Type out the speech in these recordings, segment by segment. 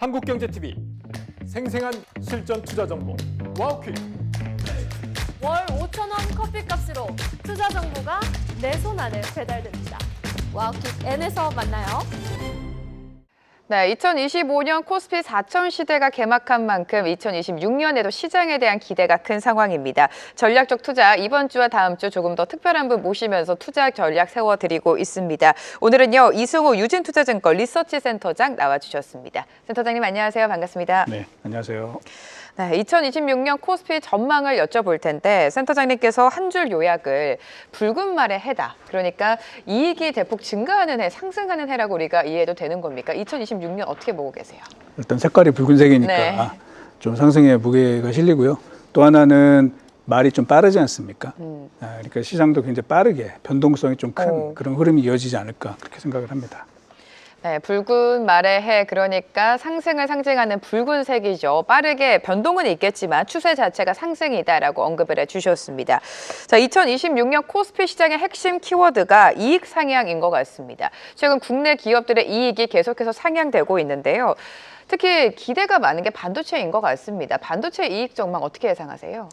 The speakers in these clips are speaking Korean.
한국경제TV 생생한 실전 투자 정보 와우퀵. 월 5,000원 커피값으로 투자 정보가 내 손 안에 배달됩니다. 와우킥 N에서 만나요. 네, 2025년 코스피 4천 시대가 개막한 만큼 2026년에도 시장에 대한 기대가 큰 상황입니다. 전략적 투자 이번 주와 다음 주 조금 더 특별한 분 모시면서 투자 전략 세워드리고 있습니다. 오늘은요 이승우 유진투자증권 리서치센터장 나와주셨습니다. 센터장님 안녕하세요. 반갑습니다. 네, 안녕하세요. 네, 2026년 코스피 전망을 여쭤볼 텐데 센터장님께서 한 줄 요약을 붉은 말의 해다. 그러니까 이익이 대폭 증가하는 해, 상승하는 해라고 우리가 이해해도 되는 겁니까? 2026년 어떻게 보고 계세요? 일단 색깔이 붉은색이니까 네. 좀 상승의 무게가 실리고요. 또 하나는 말이 좀 빠르지 않습니까? 그러니까 시장도 굉장히 빠르게 변동성이 좀 큰 그런 흐름이 이어지지 않을까 그렇게 생각을 합니다. 네, 붉은 말의 해, 그러니까 상승을 상징하는 붉은색이죠. 빠르게 변동은 있겠지만 추세 자체가 상승이다라고 언급을 해주셨습니다. 자, 2026년 코스피 시장의 핵심 키워드가 이익 상향인 것 같습니다. 최근 국내 기업들의 이익이 계속해서 상향되고 있는데요. 특히 기대가 많은 게 반도체인 것 같습니다. 반도체 이익 전망 어떻게 예상하세요?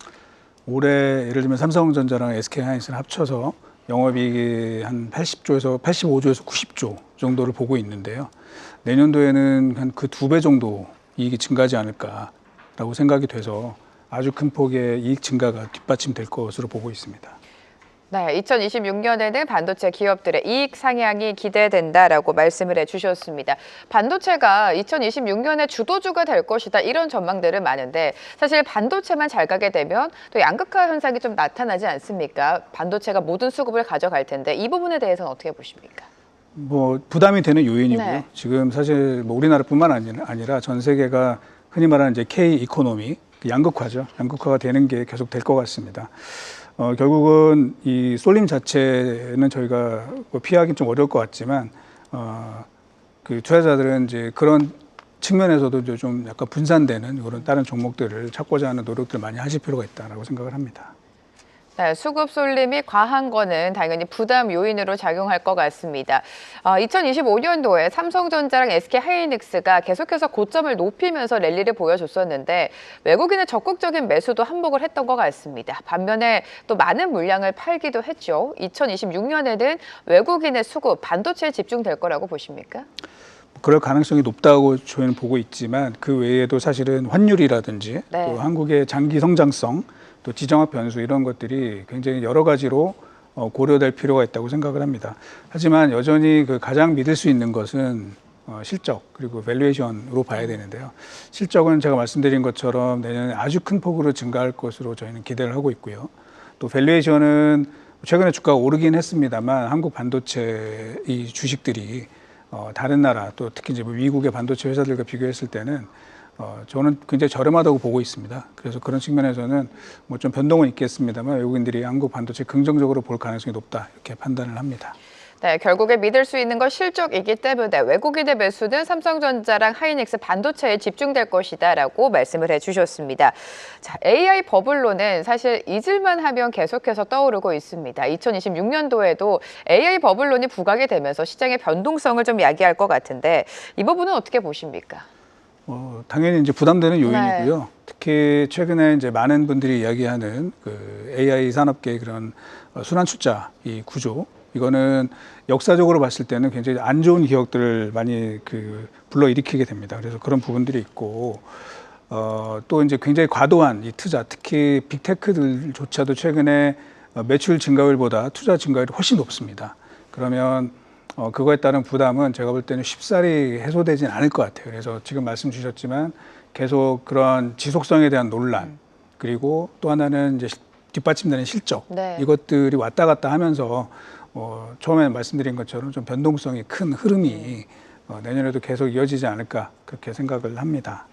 올해 예를 들면 삼성전자랑 SK하이닉스를 합쳐서 영업이익이 한 80조에서 85조에서 90조 정도를 보고 있는데요. 내년도에는 한 그 2배 정도 이익이 증가하지 않을까라고 생각이 돼서 아주 큰 폭의 이익 증가가 뒷받침될 것으로 보고 있습니다. 네, 2026년에는 반도체 기업들의 이익 상향이 기대된다라고 말씀을 해주셨습니다. 반도체가 2026년에 주도주가 될 것이다 이런 전망들은 많은데 사실 반도체만 잘 가게 되면 또 양극화 현상이 좀 나타나지 않습니까? 반도체가 모든 수급을 가져갈 텐데 이 부분에 대해서는 어떻게 보십니까? 뭐 부담이 되는 요인이고요. 네. 지금 사실 뭐 우리나라뿐만 아니라 전 세계가 흔히 말하는 이제 K 이코노미 양극화죠. 양극화가 되는 게 계속 될 것 같습니다. 결국은 이 쏠림 자체는 저희가 뭐 피하기 좀 어려울 것 같지만 그 투자자들은 이제 그런 측면에서도 이제 좀 약간 분산되는 그런 다른 종목들을 찾고자 하는 노력들을 많이 하실 필요가 있다라고 생각을 합니다. 네, 수급 쏠림이 과한 거는 당연히 부담 요인으로 작용할 것 같습니다. 2025년도에 삼성전자랑 SK하이닉스가 계속해서 고점을 높이면서 랠리를 보여줬었는데 외국인의 적극적인 매수도 한몫을 했던 것 같습니다. 반면에 또 많은 물량을 팔기도 했죠. 2026년에는 외국인의 수급, 반도체에 집중될 거라고 보십니까? 그럴 가능성이 높다고 저희는 보고 있지만 그 외에도 사실은 환율이라든지 네. 또 한국의 장기 성장성 또 지정학 변수 이런 것들이 굉장히 여러 가지로 고려될 필요가 있다고 생각을 합니다. 하지만 여전히 그 가장 믿을 수 있는 것은 실적 그리고 밸류에이션으로 봐야 되는데요. 실적은 제가 말씀드린 것처럼 내년에 아주 큰 폭으로 증가할 것으로 저희는 기대를 하고 있고요. 또 밸류에이션은 최근에 주가가 오르긴 했습니다만 한국 반도체 이 주식들이 다른 나라 또 특히 이제 미국의 반도체 회사들과 비교했을 때는 저는 굉장히 저렴하다고 보고 있습니다. 그래서 그런 측면에서는 뭐 좀 변동은 있겠습니다만 외국인들이 한국 반도체 긍정적으로 볼 가능성이 높다 이렇게 판단을 합니다. 네, 결국에 믿을 수 있는 건 실적이기 때문에 외국인의 매수는 삼성전자랑 하이닉스 반도체에 집중될 것이다라고 말씀을 해주셨습니다. 자, AI 버블론은 사실 잊을만 하면 계속해서 떠오르고 있습니다. 2026년도에도 AI 버블론이 부각이 되면서 시장의 변동성을 좀 야기할 것 같은데 이 부분은 어떻게 보십니까? 당연히 이제 부담되는 요인이고요. 네. 특히 최근에 이제 많은 분들이 이야기하는 그 AI 산업계의 그런 순환 출자 이 구조 이거는 역사적으로 봤을 때는 굉장히 안 좋은 기억들을 많이 불러일으키게 됩니다. 그래서 그런 부분들이 있고 또 이제 굉장히 과도한 이 투자 특히 빅테크들조차도 최근에 매출 증가율보다 투자 증가율이 훨씬 높습니다. 그러면 그거에 따른 부담은 제가 볼 때는 쉽사리 해소되진 않을 것 같아요. 그래서 지금 말씀 주셨지만 계속 그런 지속성에 대한 논란 그리고 또 하나는 이제 뒷받침되는 실적 네. 이것들이 왔다 갔다 하면서 처음에 말씀드린 것처럼 좀 변동성이 큰 흐름이 내년에도 계속 이어지지 않을까 그렇게 생각을 합니다.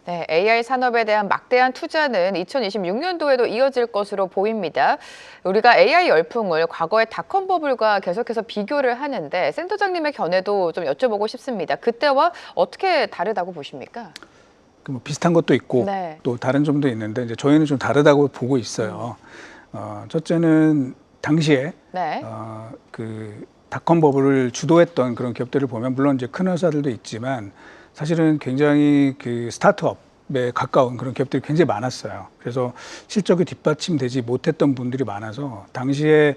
네, AI 산업에 대한 막대한 투자는 2026년도에도 이어질 것으로 보입니다. 우리가 AI 열풍을 과거의 닷컴 버블과 계속해서 비교를 하는데 센터장님의 견해도 좀 여쭤보고 싶습니다. 그때와 어떻게 다르다고 보십니까? 뭐 비슷한 것도 있고 네. 또 다른 점도 있는데 이제 저희는 좀 다르다고 보고 있어요. 첫째는 당시에 네. 그 닷컴 버블을 주도했던 그런 기업들을 보면 물론 이제 큰 회사들도 있지만 사실은 굉장히 그 스타트업에 가까운 그런 기업들이 굉장히 많았어요. 그래서 실적이 뒷받침되지 못했던 분들이 많아서 당시에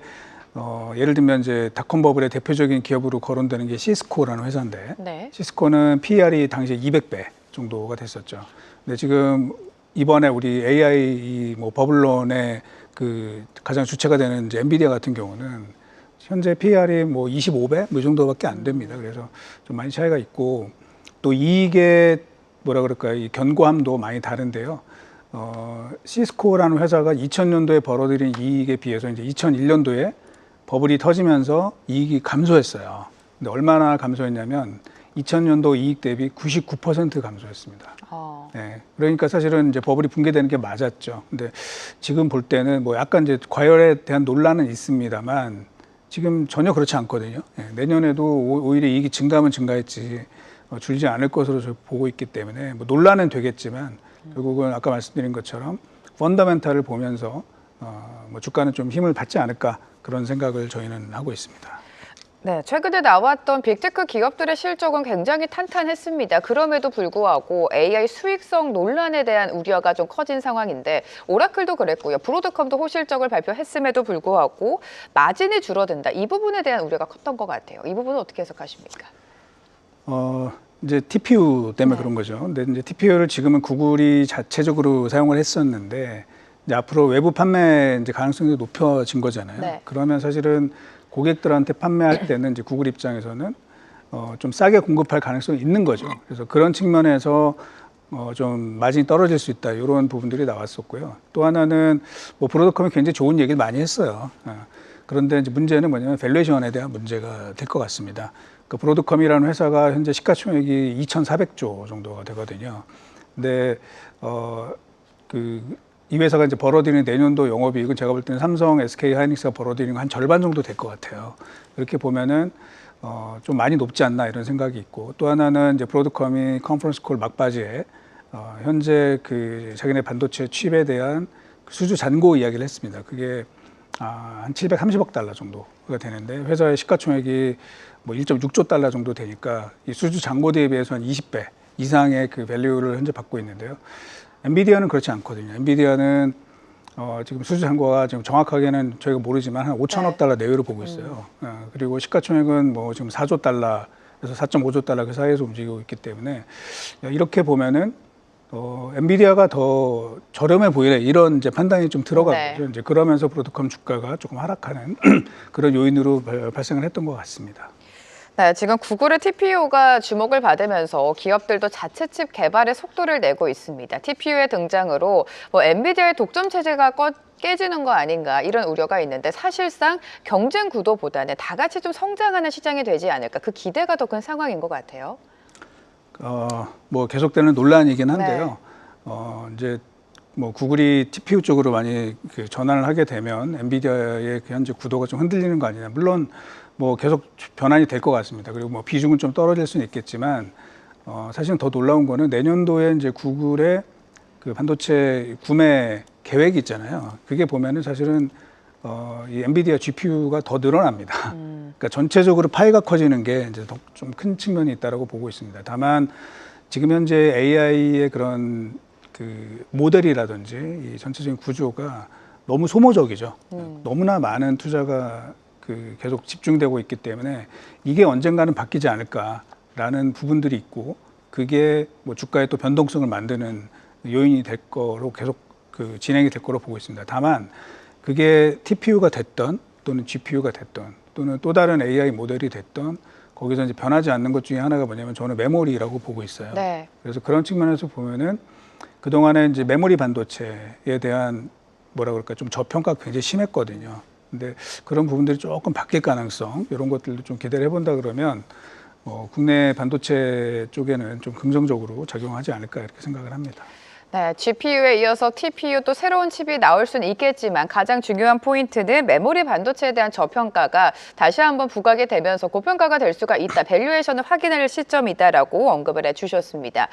예를 들면 이제 닷컴 버블의 대표적인 기업으로 거론되는 게 시스코라는 회사인데 네. 시스코는 PER이 당시에 200배 정도가 됐었죠. 근데 지금 이번에 우리 AI 뭐 버블론의 그 가장 주체가 되는 이제 엔비디아 같은 경우는 현재 PER이 뭐 25배 뭐 이 정도밖에 안 됩니다. 그래서 좀 많이 차이가 있고 또 이익의 뭐라 그럴까요? 이 견고함도 많이 다른데요. 시스코라는 회사가 2000년도에 벌어들인 이익에 비해서 이제 2001년도에 버블이 터지면서 이익이 감소했어요. 근데 얼마나 감소했냐면 2000년도 이익 대비 99% 감소했습니다. 네, 그러니까 사실은 이제 버블이 붕괴되는 게 맞았죠. 근데 지금 볼 때는 뭐 약간 이제 과열에 대한 논란은 있습니다만 지금 전혀 그렇지 않거든요. 네, 내년에도 오히려 이익이 증가하면 증가했지 줄지 않을 것으로 저 보고 있기 때문에 뭐 논란은 되겠지만 결국은 아까 말씀드린 것처럼 펀더멘탈을 보면서 뭐 주가는 좀 힘을 받지 않을까 그런 생각을 저희는 하고 있습니다. 네, 최근에 나왔던 빅테크 기업들의 실적은 굉장히 탄탄했습니다. 그럼에도 불구하고 AI 수익성 논란에 대한 우려가 좀 커진 상황인데 오라클도 그랬고요. 브로드컴도 호실적을 발표했음에도 불구하고 마진이 줄어든다. 이 부분에 대한 우려가 컸던 것 같아요. 이 부분은 어떻게 해석하십니까? 이제 TPU 때문에 그런 거죠. 근데 이제 TPU를 지금은 구글이 자체적으로 사용을 했었는데 이제 앞으로 외부 판매 이제 가능성이 높아진 거잖아요. 네. 그러면 사실은 고객들한테 판매할 때는 이제 구글 입장에서는 좀 싸게 공급할 가능성이 있는 거죠. 그래서 그런 측면에서 좀 마진이 떨어질 수 있다 이런 부분들이 나왔었고요. 또 하나는 뭐 브로드컴이 굉장히 좋은 얘기를 많이 했어요. 그런데 이제 문제는 뭐냐면 밸류에이션에 대한 문제가 될 것 같습니다. 그 브로드컴이라는 회사가 현재 시가총액이 2,400조 정도가 되거든요. 근데 이 회사가 이제 벌어들이는 내년도 영업이익은 제가 볼 때는 삼성, SK 하이닉스가 벌어들이는 건 한 절반 정도 될 것 같아요. 이렇게 보면은 좀 많이 높지 않나 이런 생각이 있고 또 하나는 이제 브로드컴이 컨퍼런스 콜 막바지에 현재 그 자기네 반도체 칩에 대한 수주 잔고 이야기를 했습니다. 그게 한 730억 달러 정도가 되는데 회사의 시가총액이 뭐 1.6조 달러 정도 되니까 이 수주 잔고 대비해서 한 20배 이상의 그 밸류를 현재 받고 있는데요. 엔비디아는 그렇지 않거든요. 엔비디아는 지금 수주 잔고가 지금 정확하게는 저희가 모르지만 한 5천억 달러 내외로 보고 있어요. 그리고 시가총액은 뭐 지금 4조 달러에서 4.5조 달러 그 사이에서 움직이고 있기 때문에 이렇게 보면은 엔비디아가 더 저렴해 보이래 이런 이제 판단이 좀 들어가고요. 네. 이제 그러면서 브로드컴 주가가 조금 하락하는 그런 요인으로 발생을 했던 것 같습니다. 네, 지금 구글의 TPU가 주목을 받으면서 기업들도 자체 칩 개발에 속도를 내고 있습니다. TPU의 등장으로 뭐 엔비디아의 독점 체제가 깨지는 거 아닌가 이런 우려가 있는데 사실상 경쟁 구도보다는 다 같이 좀 성장하는 시장이 되지 않을까 그 기대가 더 큰 상황인 것 같아요. 뭐 계속되는 논란이긴 한데요. 이제 뭐 구글이 TPU 쪽으로 많이 그 전환을 하게 되면 엔비디아의 그 현재 구도가 좀 흔들리는 거 아니냐. 물론 뭐 계속 변환이 될 것 같습니다. 그리고 뭐 비중은 좀 떨어질 수는 있겠지만 사실은 더 놀라운 거는 내년도에 이제 구글의 그 반도체 구매 계획이 있잖아요. 그게 보면은 사실은 이 엔비디아 GPU가 더 늘어납니다. 그러니까 전체적으로 파이가 커지는 게 이제 좀 큰 측면이 있다라고 보고 있습니다. 다만 지금 현재 AI의 그런 그 모델이라든지 이 전체적인 구조가 너무 소모적이죠. 너무나 많은 투자가 그 계속 집중되고 있기 때문에 이게 언젠가는 바뀌지 않을까라는 부분들이 있고 그게 뭐 주가의 또 변동성을 만드는 요인이 될 거로 계속 그 진행이 될 거로 보고 있습니다. 다만 그게 TPU가 됐던 또는 GPU가 됐던 또는 또 다른 AI 모델이 됐던 거기서 이제 변하지 않는 것 중에 하나가 뭐냐면 저는 메모리라고 보고 있어요. 네. 그래서 그런 측면에서 보면은 그동안에 이제 메모리 반도체에 대한 뭐라 그럴까 좀 저평가가 굉장히 심했거든요. 근데 그런 부분들이 조금 바뀔 가능성 이런 것들도 좀 기대를 해본다 그러면 국내 반도체 쪽에는 좀 긍정적으로 작용하지 않을까 이렇게 생각을 합니다. 네, GPU에 이어서 TPU 또 새로운 칩이 나올 수는 있겠지만 가장 중요한 포인트는 메모리 반도체에 대한 저평가가 다시 한번 부각이 되면서 고평가가 될 수가 있다. 밸류에이션을 확인할 시점이다라고 언급을 해주셨습니다.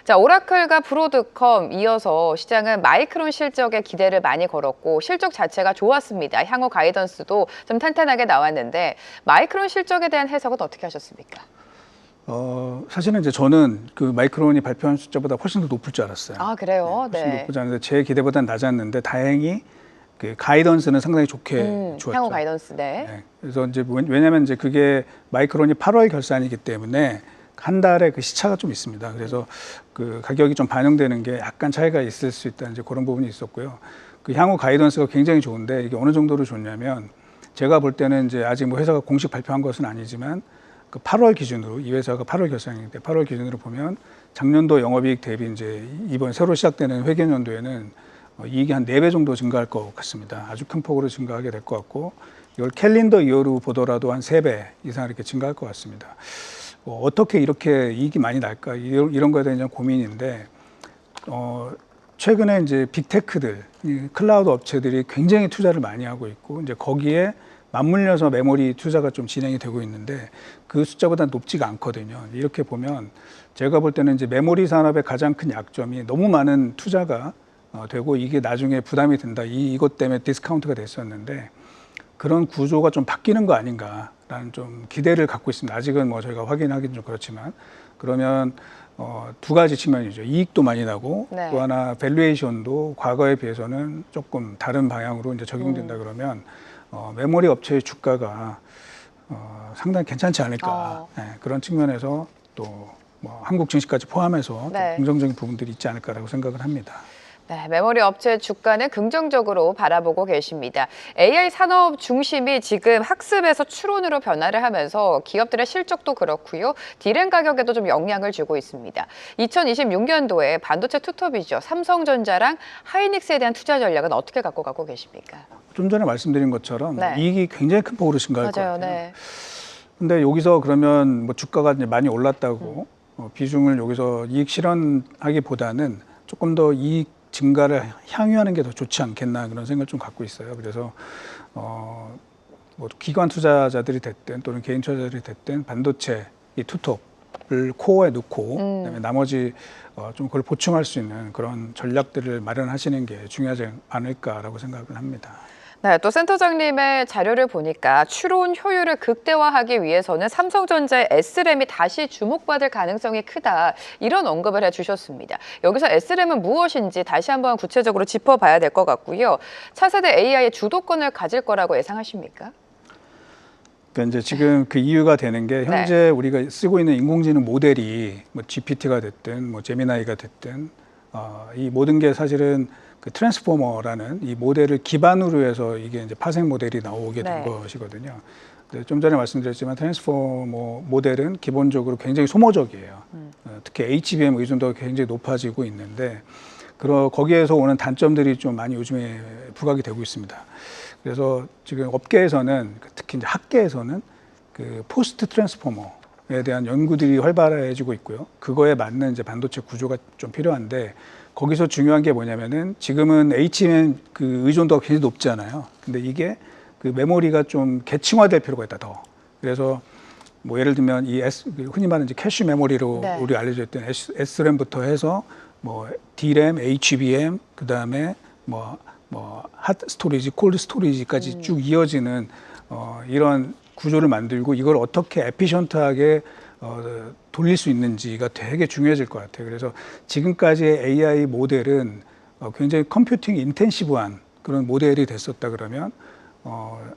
자, 오라클과 브로드컴 이어서 시장은 마이크론 실적에 기대를 많이 걸었고 실적 자체가 좋았습니다. 향후 가이던스도 좀 탄탄하게 나왔는데 마이크론 실적에 대한 해석은 어떻게 하셨습니까? 사실은 이제 저는 그 마이크론이 발표한 숫자보다 훨씬 더 높을 줄 알았어요. 아, 그래요? 훨씬 네. 높지 않은데 제 기대보다는 낮았는데 다행히 그 가이던스는 상당히 좋게 좋았죠. 향후 가이던스, 네. 네. 그래서 이제 왜냐하면 이제 그게 마이크론이 8월 결산이기 때문에 한 달에 그 시차가 좀 있습니다. 그래서 그 가격이 좀 반영되는 게 약간 차이가 있을 수 있다 이제 그런 부분이 있었고요. 그 향후 가이던스가 굉장히 좋은데 이게 어느 정도로 좋냐면 제가 볼 때는 이제 아직 뭐 회사가 공식 발표한 것은 아니지만 그 8월 기준으로 이 회사가 8월 결산인데 8월 기준으로 보면 작년도 영업이익 대비 이제 이번 새로 시작되는 회계연도에는 이익이 한 4배 정도 증가할 것 같습니다. 아주 큰 폭으로 증가하게 될 것 같고 이걸 캘린더 이어로 보더라도 한 3배 이상 이렇게 증가할 것 같습니다. 어떻게 이렇게 이익이 많이 날까 이런 거에 대한 고민인데 최근에 이제 빅테크들, 클라우드 업체들이 굉장히 투자를 많이 하고 있고 이제 거기에 맞물려서 메모리 투자가 좀 진행이 되고 있는데 그 숫자보다 높지가 않거든요. 이렇게 보면 제가 볼 때는 이제 메모리 산업의 가장 큰 약점이 너무 많은 투자가 되고 이게 나중에 부담이 된다. 이것 때문에 디스카운트가 됐었는데 그런 구조가 좀 바뀌는 거 아닌가라는 좀 기대를 갖고 있습니다. 아직은 뭐 저희가 확인하기는 좀 그렇지만 그러면 두 가지 측면이죠. 이익도 많이 나고 네. 또 하나 밸류에이션도 과거에 비해서는 조금 다른 방향으로 이제 적용된다 그러면 메모리 업체의 주가가 상당히 괜찮지 않을까 네, 그런 측면에서 또 뭐 한국 증시까지 포함해서 네. 좀 긍정적인 부분들이 있지 않을까라고 생각을 합니다. 네, 메모리 업체 주가는 긍정적으로 바라보고 계십니다. AI 산업 중심이 지금 학습에서 추론으로 변화를 하면서 기업들의 실적도 그렇고요. 디램 가격에도 좀 영향을 주고 있습니다. 2026년도에 반도체 투톱이죠. 삼성전자랑 하이닉스에 대한 투자 전략은 어떻게 갖고 가고 계십니까? 좀 전에 말씀드린 것처럼 네. 이익이 굉장히 큰 폭으로 증가할 것 맞아요. 같아요. 네. 근데 여기서 그러면 뭐 주가가 이제 많이 올랐다고 비중을 여기서 이익 실현하기보다는 조금 더 이익 증가를 향유하는 게 더 좋지 않겠나 그런 생각을 좀 갖고 있어요. 그래서 뭐 기관 투자자들이 됐든 또는 개인 투자자들이 됐든 반도체 이 투톱을 코어에 넣고 그다음에 나머지 좀 그걸 보충할 수 있는 그런 전략들을 마련하시는 게 중요하지 않을까라고 생각을 합니다. 네, 또 센터장님의 자료를 보니까 추론 효율을 극대화하기 위해서는 삼성전자의 S램이 다시 주목받을 가능성이 크다. 이런 언급을 해주셨습니다. 여기서 S램은 무엇인지 다시 한번 구체적으로 짚어봐야 될 것 같고요. 차세대 AI의 주도권을 가질 거라고 예상하십니까? 그러니까 이제 지금 그 이유가 되는 게 현재 우리가 쓰고 있는 인공지능 모델이 뭐 GPT가 됐든 뭐 제미나이가 됐든 이 모든 게 사실은 그 트랜스포머라는 이 모델을 기반으로 해서 이게 이제 파생 모델이 나오게 된 것이거든요. 근데 좀 전에 말씀드렸지만 트랜스포머 모델은 기본적으로 굉장히 소모적이에요. 특히 HBM 의존도가 굉장히 높아지고 있는데 거기에서 오는 단점들이 좀 많이 요즘에 부각이 되고 있습니다. 그래서 지금 업계에서는 특히 이제 학계에서는 그 포스트 트랜스포머에 대한 연구들이 활발해지고 있고요. 그거에 맞는 이제 반도체 구조가 좀 필요한데 거기서 중요한 게 뭐냐면은 지금은 HBM 그 의존도가 굉장히 높잖아요. 근데 이게 그 메모리가 좀 계층화될 필요가 있다 더. 그래서 뭐 예를 들면 이 흔히 말하는 이제 캐시 메모리로 우리 알려져 있던 SRAM부터 해서 뭐 D램, HBM, 그 다음에 뭐 핫 스토리지, 콜드 스토리지까지 쭉 이어지는 이런 구조를 만들고 이걸 어떻게 에피션트하게 돌릴 수 있는지가 되게 중요해질 것 같아요. 그래서 지금까지의 AI 모델은 굉장히 컴퓨팅 인텐시브한 그런 모델이 됐었다 그러면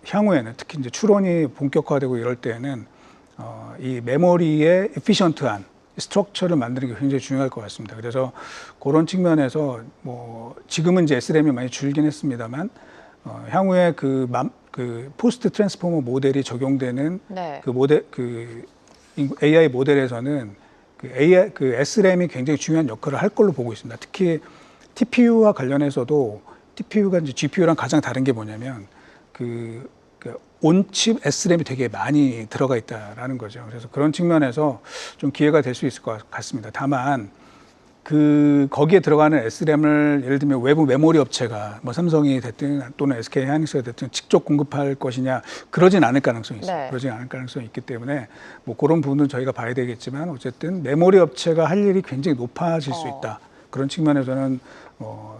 향후에는 특히 이제 추론이 본격화되고 이럴 때에는 이 메모리의 에피션트한 스트럭처를 만드는 게 굉장히 중요할 것 같습니다. 그래서 그런 측면에서 뭐 지금은 이제 SRAM이 많이 줄긴 했습니다만 향후에 그 포스트 트랜스포머 모델이 적용되는 그 모델 AI 모델에서는 그 SRAM이 굉장히 중요한 역할을 할 걸로 보고 있습니다. 특히 TPU와 관련해서도 TPU가 이제 GPU랑 가장 다른 게 뭐냐면 그 온칩 SRAM이 되게 많이 들어가 있다라는 거죠. 그래서 그런 측면에서 좀 기회가 될 수 있을 것 같습니다. 다만 거기에 들어가는 SRAM을 예를 들면 외부 메모리 업체가 뭐 삼성이 됐든 또는 SK 하이닉스가 됐든 직접 공급할 것이냐, 그러진 않을 가능성이 있어요. 네. 그러진 않을 가능성이 있기 때문에 뭐 그런 부분은 저희가 봐야 되겠지만 어쨌든 메모리 업체가 할 일이 굉장히 높아질 수 있다. 그런 측면에서는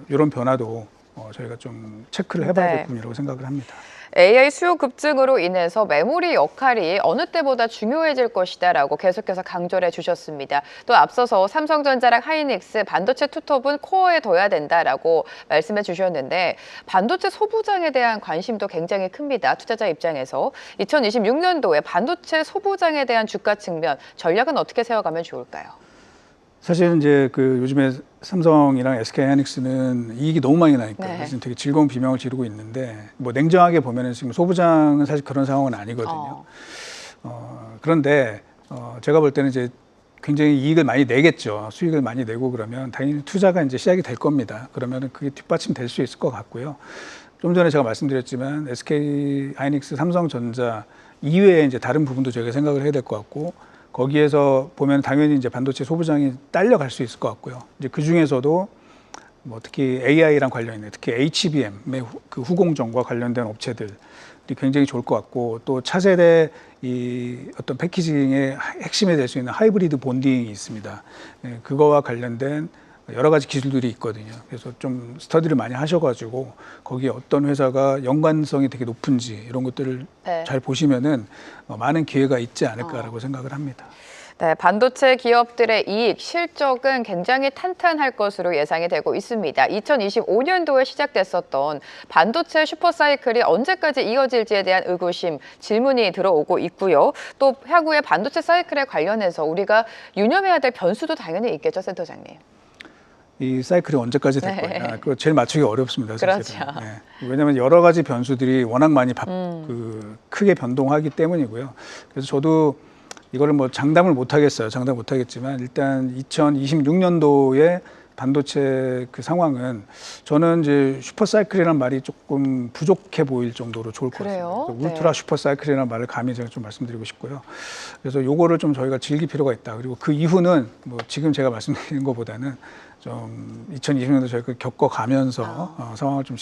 이런 변화도 저희가 좀 체크를 해봐야 될 네. 부분이라고 생각을 합니다. AI 수요 급증으로 인해서 메모리 역할이 어느 때보다 중요해질 것이다라고 계속해서 강조를 해주셨습니다. 또 앞서서 삼성전자랑 하이닉스 반도체 투톱은 코어에 둬야 된다라고 말씀해 주셨는데 반도체 소부장에 대한 관심도 굉장히 큽니다. 투자자 입장에서 2026년도에 반도체 소부장에 대한 주가 측면 전략은 어떻게 세워가면 좋을까요? 사실은 이제 요즘에 삼성이랑 SK 하이닉스는 이익이 너무 많이 나니까 네. 지금 되게 즐거운 비명을 지르고 있는데 뭐 냉정하게 보면은 지금 소부장은 사실 그런 상황은 아니거든요. 그런데 제가 볼 때는 이제 굉장히 이익을 많이 내겠죠. 수익을 많이 내고 그러면 당연히 투자가 이제 시작이 될 겁니다. 그러면은 그게 뒷받침 될 수 있을 것 같고요. 좀 전에 제가 말씀드렸지만 SK 하이닉스, 삼성전자 이외에 이제 다른 부분도 저희가 생각을 해야 될 것 같고. 거기에서 보면 당연히 이제 반도체 소부장이 딸려갈 수 있을 것 같고요. 이제 그 중에서도 뭐 특히 AI랑 관련 있는 특히 HBM의 그 후공정과 관련된 업체들이 굉장히 좋을 것 같고 또 차세대 이 어떤 패키징의 핵심이 될 수 있는 하이브리드 본딩이 있습니다. 예, 그거와 관련된 여러 가지 기술들이 있거든요. 그래서 좀 스터디를 많이 하셔가지고 거기에 어떤 회사가 연관성이 되게 높은지 이런 것들을 네. 잘 보시면은 많은 기회가 있지 않을까라고 생각을 합니다. 네, 반도체 기업들의 이익, 실적은 굉장히 탄탄할 것으로 예상이 되고 있습니다. 2025년도에 시작됐었던 반도체 슈퍼사이클이 언제까지 이어질지에 대한 의구심, 질문이 들어오고 있고요. 또 향후에 반도체 사이클에 관련해서 우리가 유념해야 될 변수도 당연히 있겠죠, 센터장님. 이 사이클이 언제까지 될 네. 거냐, 그거 제일 맞추기 어렵습니다. 사실은. 그렇죠. 네. 왜냐하면 여러 가지 변수들이 워낙 많이 크게 변동하기 때문이고요. 그래서 저도 이거를 뭐 장담을 못 하겠어요. 장담 못 하겠지만 일단 2026년도에 반도체 그 상황은 저는 이제 슈퍼사이클이라는 말이 조금 부족해 보일 정도로 좋을 것 그래요? 같습니다. 그래서 울트라 슈퍼사이클이라는 말을 감히 제가 좀 말씀드리고 싶고요. 그래서 요거를 좀 저희가 즐길 필요가 있다. 그리고 그 이후는 뭐 지금 제가 말씀드린 것보다는 좀 2020년도 저희가 겪어가면서 상황을 좀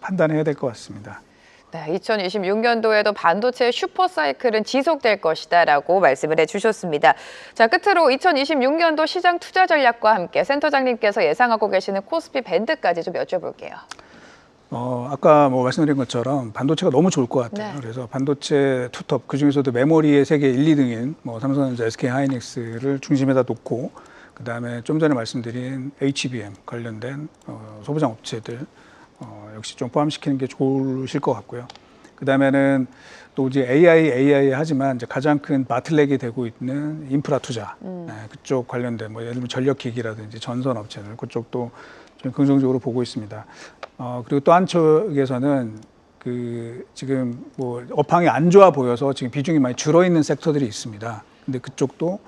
판단해야 될 것 같습니다. 네, 2026년도에도 반도체 슈퍼사이클은 지속될 것이다라고 말씀을 해주셨습니다. 자, 끝으로 2026년도 시장 투자 전략과 함께 센터장님께서 예상하고 계시는 코스피 밴드까지 좀 여쭤볼게요. 아까 뭐 말씀드린 것처럼 반도체가 너무 좋을 것 같아요. 네. 그래서 반도체 투톱, 그 중에서도 메모리의 세계 1, 2등인 뭐 삼성전자, SK 하이닉스를 중심에다 놓고 그 다음에 좀 전에 말씀드린 HBM 관련된 소부장 업체들 역시 좀 포함시키는 게 좋으실 것 같고요. 그 다음에는 또 이제 AI 하지만 이제 가장 큰 바틀렉이 되고 있는 인프라 투자, 그쪽 관련된 뭐 예를 들면 전력기기라든지 전선 업체들 그쪽도 좀 긍정적으로 보고 있습니다. 그리고 또 한쪽에서는 지금 뭐 업황이 안 좋아 보여서 지금 비중이 많이 줄어 있는 섹터들이 있습니다. 근데 그쪽도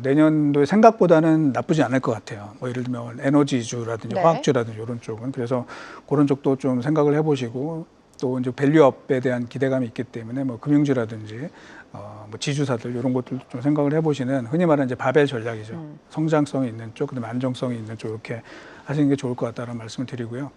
내년도에 생각보다는 나쁘지 않을 것 같아요. 뭐 예를 들면 에너지주라든지 네. 화학주라든지 이런 쪽은 그래서 그런 쪽도 좀 생각을 해보시고 또 이제 밸류업에 대한 기대감이 있기 때문에 뭐 금융주라든지 뭐 지주사들 이런 것들도 좀 생각을 해보시는 흔히 말하는 이제 바벨 전략이죠. 성장성이 있는 쪽, 그다음에 안정성이 있는 쪽 이렇게 하시는 게 좋을 것 같다는 말씀을 드리고요.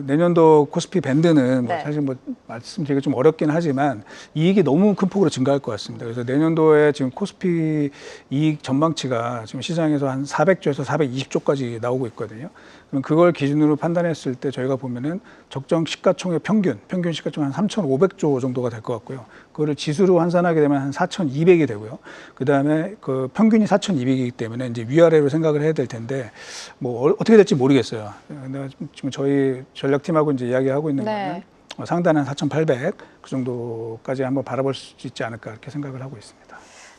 내년도 코스피 밴드는 뭐 네. 사실 뭐 말씀드리기 좀 어렵긴 하지만 이익이 너무 큰 폭으로 증가할 것 같습니다. 그래서 내년도에 지금 코스피 이익 전망치가 지금 시장에서 한 400조에서 420조까지 나오고 있거든요. 그럼 그걸 기준으로 판단했을 때 저희가 보면은 적정 시가총액 평균 시가총액 한 3,500조 정도가 될 것 같고요. 그거를 지수로 환산하게 되면 한 4,200이 되고요. 그 다음에 그 평균이 4,200이기 때문에 이제 위아래로 생각을 해야 될 텐데 뭐 어떻게 될지 모르겠어요. 근데 지금 저희 전략팀하고 이제 이야기하고 있는 네. 거는 상단은 4,800 그 정도까지 한번 바라볼 수 있지 않을까 이렇게 생각을 하고 있습니다.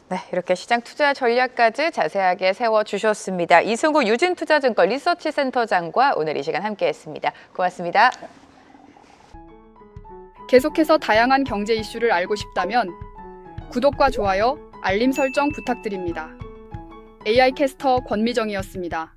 네, 이렇게 시장 투자 전략까지 자세하게 세워주셨습니다. 이승우 유진투자증권 리서치센터장과 오늘 이 시간 함께했습니다. 고맙습니다. 계속해서 다양한 경제 이슈를 알고 싶다면 구독과 좋아요, 알림 설정 부탁드립니다. AI 캐스터 권미정이었습니다.